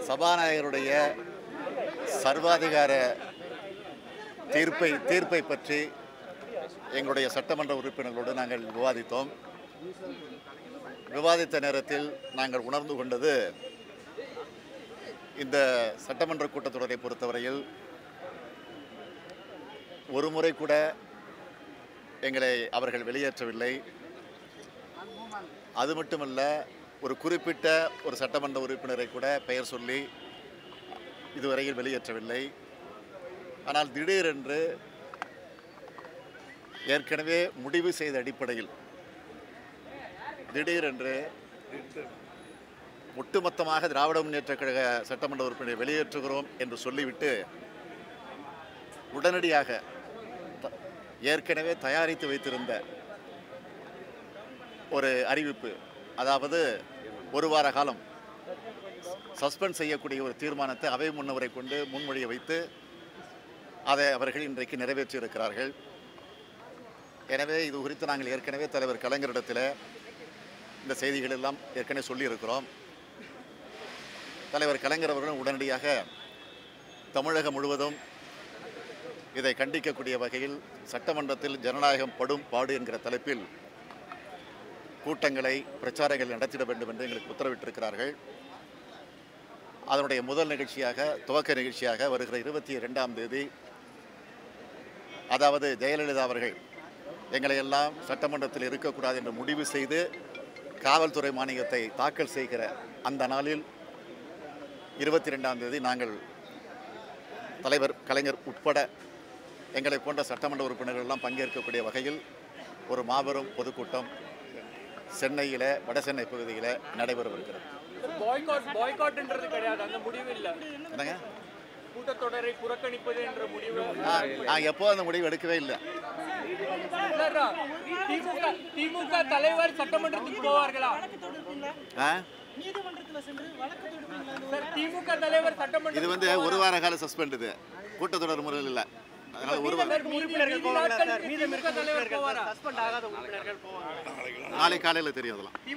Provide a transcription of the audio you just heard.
சபாநாயகருடைய சர்வாதிகார தீர்ப்பை பற்றி எங்களுடைய சட்டமன்ற உறுப்பினர்களோடு நாங்கள் விவாதித்தோம். விவாதித்த நேரத்தில் நாங்கள் உணர்ந்து கொண்டது, இந்த சட்டமன்ற கூட்டத்தொடரை பொறுத்தவரையில் ஒரு முறை கூட எங்களை அவர்கள் வெளியேற்றவில்லை. அது மட்டுமல்ல, ஒரு குறிப்பிட்ட ஒரு சட்டமன்ற உறுப்பினரை கூட பெயர் சொல்லி இதுவரையில் வெளியேற்றவில்லை. ஆனால் திடீரென்று ஏற்கனவே முடிவு செய்த அடிப்படையில் திடீரென்று ஒட்டுமொத்தமாக திராவிட முன்னேற்றக் கழக சட்டமன்ற உறுப்பினரை வெளியேற்றுகிறோம் என்று சொல்லிவிட்டு உடனடியாக ஏற்கனவே தயாரித்து வைத்திருந்த ஒரு அறிவிப்பு, அதாவது ஒரு வார காலம் சஸ்பெண்ட் செய்யக்கூடிய ஒரு தீர்மானத்தை அவை முன்னவரை கொண்டு முன்மொழிய வைத்து அதை அவர்கள் இன்றைக்கு நிறைவேற்றியிருக்கிறார்கள். எனவே இது குறித்து நாங்கள் ஏற்கனவே தலைவர் கலைஞரிடத்தில் இந்த செய்திகள் எல்லாம் ஏற்கனவே சொல்லியிருக்கிறோம். தலைவர் கலைஞர் அவர்களும் உடனடியாக தமிழகம் முழுவதும் இதை கண்டிக்கக்கூடிய வகையில் சட்டமன்றத்தில் ஜனநாயகம் படும் பாடு என்கிற தலைப்பில் கூட்டங்களை, பிரச்சாரங்கள் நடத்திட வேண்டும் என்று எங்களுக்கு உத்தரவிட்டிருக்கிறார்கள். அதனுடைய முதல் நிகழ்ச்சியாக, துவக்க நிகழ்ச்சியாக வருகிற 22ஆம் தேதி, அதாவது ஜெயலலிதா அவர்கள் எங்களை எல்லாம் சட்டமன்றத்தில் இருக்கக்கூடாது என்று முடிவு செய்து காவல்துறை மானியத்தை தாக்கல் செய்கிற அந்த நாளில் 22ஆம் தேதி நாங்கள் தலைவர் கலைஞர் உட்பட எங்களை போன்ற சட்டமன்ற உறுப்பினர்கள் எல்லாம் பங்கேற்கக்கூடிய வகையில் ஒரு மாபெரும் பொதுக்கூட்டம் சென்னையில், வட சென்னை பகுதியில் நடைபெறவிருக்கிறது. பாய்காட்ன்றது கிடையாது, அந்த முடிவு இல்லை. என்னங்க, கூட்டத்தொடரை புறக்கணிப்பது என்ற முடிவு நான் எப்போ அந்த முடிவு எடுக்கவே இல்லை. திமுக தலைவர் சட்டமன்றத்துக்கு போவார்களா? திமுக தலைவர் சட்டமன்ற இது வந்து ஒரு வார கால சஸ்பெண்ட், இது கூட்டத்தொடர் முறையில் இல்லை. அதனால ஒரு தலைவர் போவாரா? நாளை காலையில் தெரியும் அதெல்லாம்.